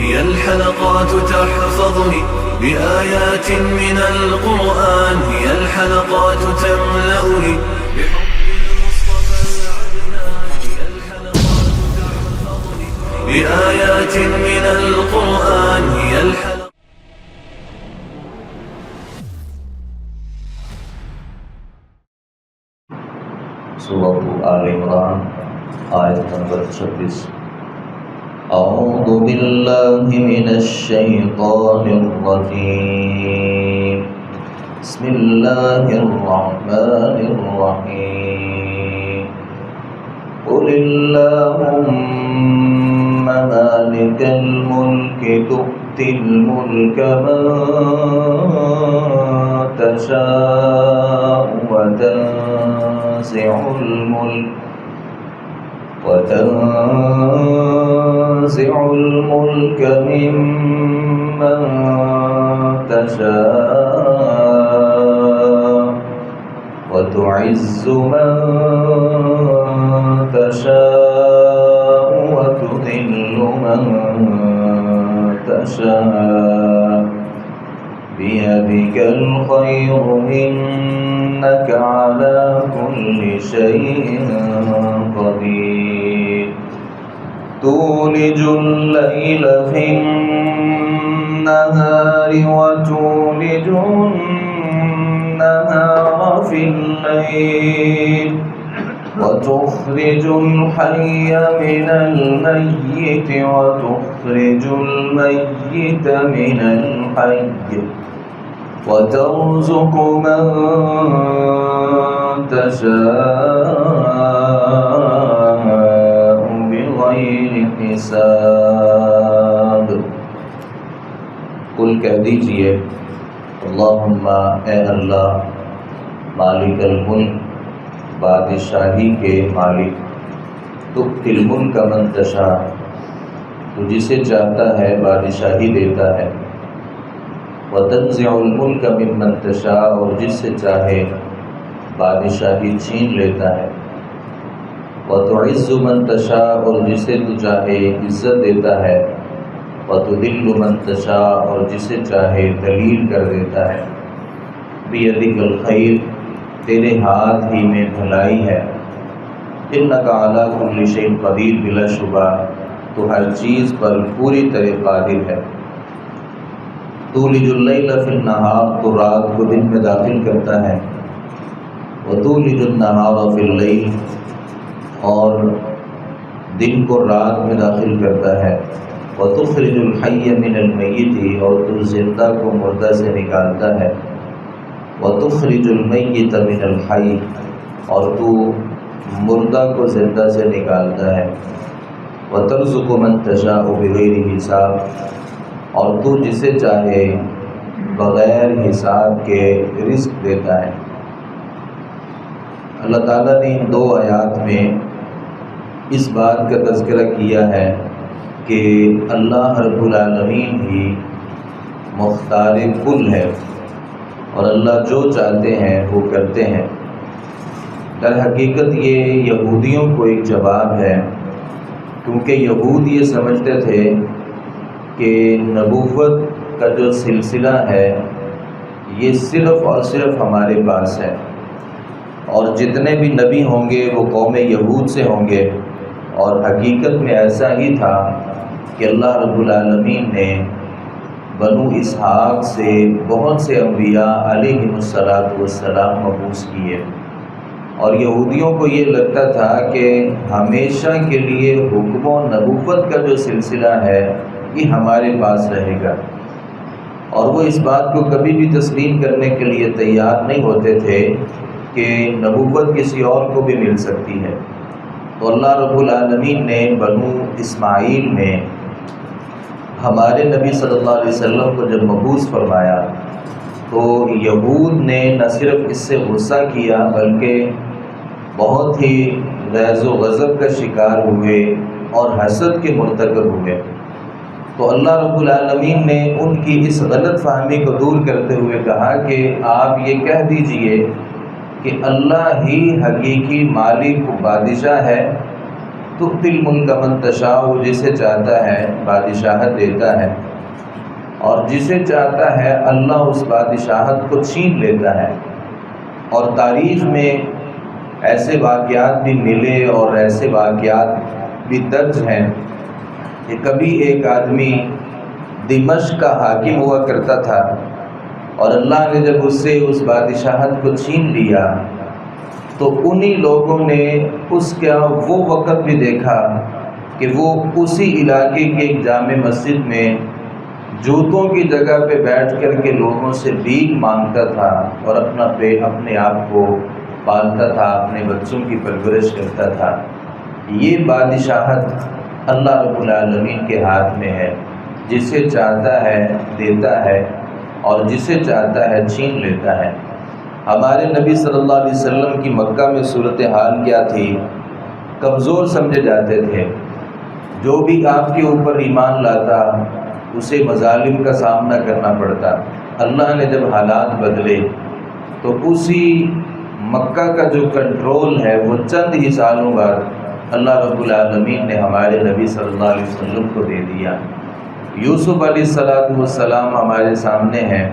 هي الحلقات تحفظني بآيات من القرآن، هي الحلقات تملأني بحب المصطفى العدنان، هي الحلقات تحفظني بآيات من القرآن، هي الحلقات. سورة آل عمران آیت نمبر 26. اعوذ باللہ من الشیطان الرجیم، بسم اللہ الرحمن الرحیم. قل اللہم مالک الملک تؤتی الملک من تشاء وتنزع الملك ممن تشاء وتعز من تشاء وتذل من تشاء بيدك الخير إنك على كل شيء قدير. تولج الليل في النهار وتولج النهار في الليل وتخرج الحي من الميت وتخرج الميت من الحي وترزق من تشاء بغیر حساب. قل کہہ دیجئے اللہم اے اللہ مالک الملک بادشاہی کے مالک، تؤتی الملک من تشاء تو جسے چاہتا ہے بادشاہی دیتا ہے، وتنزع الملک ممن تشاء اور جس سے چاہے بادشاہی چھین لیتا ہے، وتعز من تشاء اور جسے تو چاہے عزت دیتا ہے، وتذل من تشاء اور جسے چاہے ذلیل کر دیتا ہے. بیدک الخیر تیرے ہاتھ ہی میں بھلائی ہے، انک علی کل شیء قدیر بلا شبہ تو ہر چیز پر پوری طرح قادر ہے. تولج اللیل فی النہار تو رات کو دن میں داخل کرتا ہے، وتولج النہار فی اللیل اور دن کو رات میں داخل کرتا ہے، وتخرج الحی من المیت اور تو زندہ کو مردہ سے نکالتا ہے، وتخرج المیت من الحی اور تو مردہ کو زندہ سے نکالتا ہے، وترزق من تشاء بغیر حساب اور تو جسے چاہے بغیر حساب کے رزق دیتا ہے. اللہ تعالیٰ نے ان دو آیات میں اس بات کا تذکرہ کیا ہے کہ اللہ رب العالمین ہی مختار کل ہے اور اللہ جو چاہتے ہیں وہ کرتے ہیں. در حقیقت یہ یہودیوں کو ایک جواب ہے، کیونکہ یہود یہ سمجھتے تھے کہ نبوت کا جو سلسلہ ہے یہ صرف اور صرف ہمارے پاس ہے، اور جتنے بھی نبی ہوں گے وہ قوم یہود سے ہوں گے. اور حقیقت میں ایسا ہی تھا کہ اللہ رب العالمین نے بنو اسحاق سے بہت سے انبیاء علیہم السلام مبعوث کیے، اور یہودیوں کو یہ لگتا تھا کہ ہمیشہ کے لیے حکم و نبوت کا جو سلسلہ ہے یہ ہمارے پاس رہے گا، اور وہ اس بات کو کبھی بھی تسلیم کرنے کے لیے تیار نہیں ہوتے تھے کہ نبوت کسی اور کو بھی مل سکتی ہے. تو اللہ رب العالمین نے بنو اسماعیل میں ہمارے نبی صلی اللہ علیہ وسلم کو جب مبعوث فرمایا تو یہود نے نہ صرف اس سے غصہ کیا بلکہ بہت ہی غیظ و غضب کا شکار ہوئے اور حسد کے مرتکب ہوئے. تو اللہ رب العالمین نے ان کی اس غلط فہمی کو دور کرتے ہوئے کہا کہ آپ یہ کہہ دیجئے کہ اللہ ہی حقیقی مالک و بادشاہ ہے، تؤتی الملک من تشاء، جسے چاہتا ہے بادشاہت دیتا ہے، اور جسے چاہتا ہے اللہ اس بادشاہت کو چھین لیتا ہے۔ اور تاریخ میں ایسے واقعات بھی ملے اور ایسے واقعات بھی درج ہیں کہ کبھی ایک آدمی دمشق کا حاکم ہوا کرتا تھا، اور اللہ نے جب اس سے اس بادشاہت کو چھین لیا تو انہی لوگوں نے اس کا وہ وقت بھی دیکھا کہ وہ اسی علاقے کے ایک جامع مسجد میں جوتوں کی جگہ پہ بیٹھ کر کے لوگوں سے بھیک مانگتا تھا اور اپنے آپ کو پالتا تھا، اپنے بچوں کی پرورش کرتا تھا۔ یہ بادشاہت اللہ رب العالمین کے ہاتھ میں ہے، جسے چاہتا ہے دیتا ہے اور جسے چاہتا ہے چھین لیتا ہے۔ ہمارے نبی صلی اللہ علیہ وسلم کی مکہ میں صورتحال کیا تھی؟ کمزور سمجھے جاتے تھے، جو بھی آپ کے اوپر ایمان لاتا اسے مظالم کا سامنا کرنا پڑتا۔ اللہ نے جب حالات بدلے تو اسی مکہ کا جو کنٹرول ہے وہ چند ہی سالوں بعد اللہ رب العالمین نے ہمارے نبی صلی اللہ علیہ وسلم کو دے دیا۔ یوسف علیہ السلام ہمارے سامنے ہیں،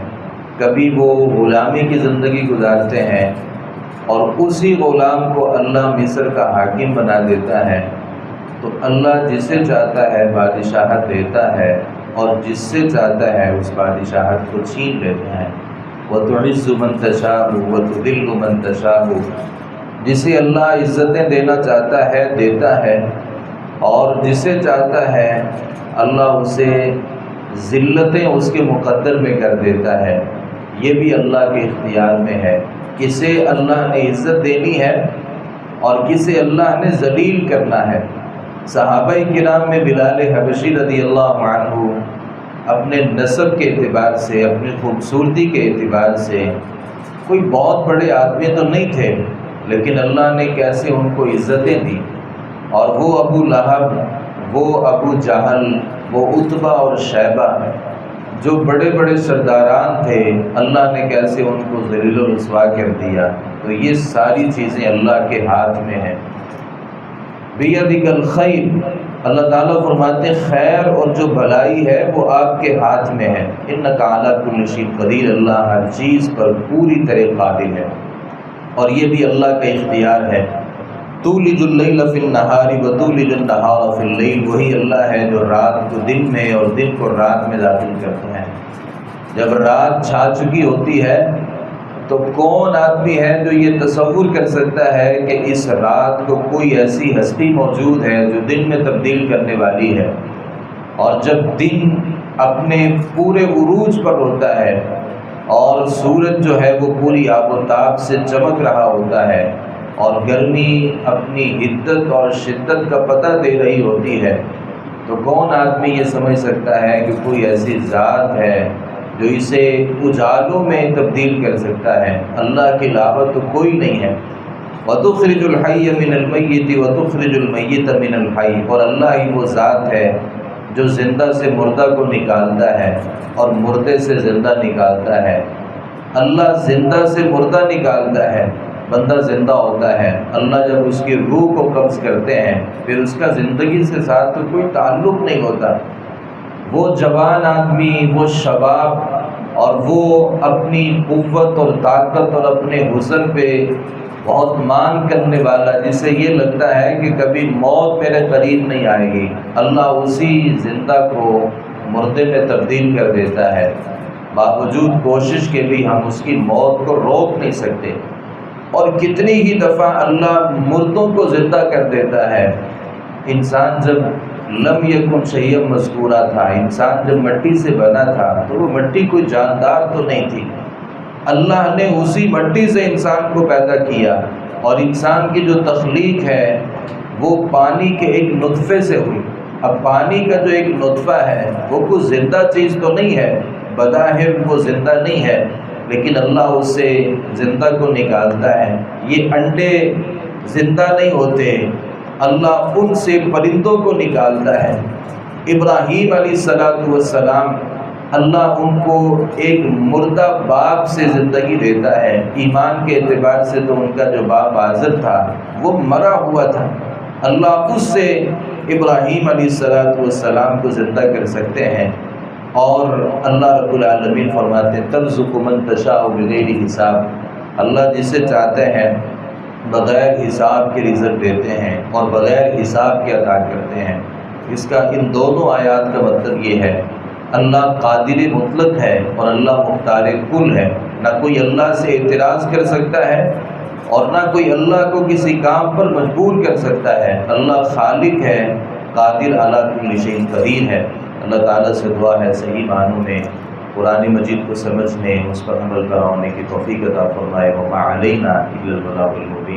کبھی وہ غلامی کی زندگی گزارتے ہیں اور اسی غلام کو اللہ مصر کا حاکم بنا دیتا ہے۔ تو اللہ جسے چاہتا ہے بادشاہت دیتا ہے اور جس سے چاہتا ہے اس بادشاہت کو چھین لیتا ہے۔ وَتُعِزُّ مَن تَشَاءُ وَتُذِلُّ مَن تَشَاءُ، جسے اللہ عزتیں دینا چاہتا ہے دیتا ہے، اور جسے چاہتا ہے اللہ اسے ذلتیں اس کے مقدر میں کر دیتا ہے۔ یہ بھی اللہ کے اختیار میں ہے، کسے اللہ نے عزت دینی ہے اور کسے اللہ نے ذلیل کرنا ہے۔ صحابہ کرام میں بلال حبشی رضی اللہ عنہ اپنے نسب کے اعتبار سے، اپنی خوبصورتی کے اعتبار سے کوئی بہت بڑے آدمی تو نہیں تھے، لیکن اللہ نے کیسے ان کو عزتیں دی، اور وہ ابو لہب، وہ ابو جہل، وہ عتبہ اور شیبہ جو بڑے بڑے سرداران تھے، اللہ نے کیسے ان کو ذلیل و رسوا کر دیا۔ تو یہ ساری چیزیں اللہ کے ہاتھ میں ہیں۔ بیدک الخیر، اللہ تعالیٰ فرماتے ہیں خیر اور جو بھلائی ہے وہ آپ کے ہاتھ میں ہے۔ انک علی کل شیء قدیر، اللہ ہر چیز پر پوری طرح قادر ہے، اور یہ بھی اللہ کا اختیار ہے۔ تولج اللیل فی النہار وتولج النہار فی اللیل، وہی اللہ ہے جو رات کو دن میں اور دن کو رات میں داخل کرتے ہیں۔ جب رات چھا چکی ہوتی ہے تو کون آدمی ہے جو یہ تصور کر سکتا ہے کہ اس رات کو کوئی ایسی ہستی موجود ہے جو دن میں تبدیل کرنے والی ہے؟ اور جب دن اپنے پورے عروج پر ہوتا ہے اور سورج جو ہے وہ پوری آب و تاب سے چمک رہا ہوتا ہے اور گرمی اپنی حدت اور شدت کا پتہ دے رہی ہوتی ہے، تو کون آدمی یہ سمجھ سکتا ہے کہ کوئی ایسی ذات ہے جو اسے اجالوں میں تبدیل کر سکتا ہے؟ اللہ کے علاوہ تو کوئی نہیں ہے۔ وَتُخْرِجُ الْحَيَّ مِنَ الْمَيِّتِ وَتُخْرِجُ الْمَيِّتَ مِنَ الْحَيِّ، اور اللہ ہی وہ ذات ہے جو زندہ سے مردہ کو نکالتا ہے اور مردے سے زندہ نکالتا ہے۔ اللہ زندہ سے مردہ نکالتا ہے، بندہ زندہ ہوتا ہے۔ اللہ جب اس کی روح کو قبض کرتے ہیں پھر اس کا زندگی سے ساتھ تو کوئی تعلق نہیں ہوتا۔ وہ جوان آدمی، وہ شباب، اور وہ اپنی قوت اور طاقت اور اپنے حسن پہ بہت مان کرنے والا، جسے یہ لگتا ہے کہ کبھی موت میرے قریب نہیں آئے گی، اللہ اسی زندہ کو مردے میں تبدیل کر دیتا ہے۔ باوجود کوشش کے بھی ہم اس کی موت کو روک نہیں سکتے، اور کتنی ہی دفعہ اللہ مردوں کو زندہ کر دیتا ہے۔ انسان جب لم یکن شیئا مذکورا تھا، انسان جب مٹی سے بنا تھا تو وہ مٹی کوئی جاندار تو نہیں تھی، اللہ نے اسی مٹی سے انسان کو پیدا کیا، اور انسان کی جو تخلیق ہے وہ پانی کے ایک نطفے سے ہوئی۔ اب پانی کا جو ایک نطفہ ہے وہ کوئی زندہ چیز تو نہیں ہے، بظاہر وہ زندہ نہیں ہے، لیکن اللہ اس سے زندہ کو نکالتا ہے۔ یہ انڈے زندہ نہیں ہوتے، اللہ ان سے پرندوں کو نکالتا ہے۔ ابراہیم علیہ السلام، اللہ ان کو ایک مردہ باپ سے زندگی دیتا ہے۔ ایمان کے اعتبار سے تو ان کا جو باپ آزر تھا وہ مرا ہوا تھا، اللہ خود سے ابراہیم علیہ السلام کو زندہ کر سکتے ہیں، اور اللہ رب العالمین فرماتے ہیں ترزق من تشاء بغیر حساب، اللہ جسے چاہتے ہیں بغیر حساب کے رزق دیتے ہیں اور بغیر حساب کے عطا کرتے ہیں۔ اس کا ان دونوں آیات کا مطلب یہ ہے اللہ قادر مطلق ہے اور اللہ مختار کل ہے، نہ کوئی اللہ سے اعتراض کر سکتا ہے اور نہ کوئی اللہ کو کسی کام پر مجبور کر سکتا ہے۔ اللہ خالق ہے، قادر علی کل شیء قدیر ہے۔ اللہ تعالیٰ سے دعا ہے صحیح معنوں میں قرآن مجید کو سمجھنے، اس پر عمل ہونے کی توفیق عطا فرمائے۔ وما علینا الا البلاغ المبین۔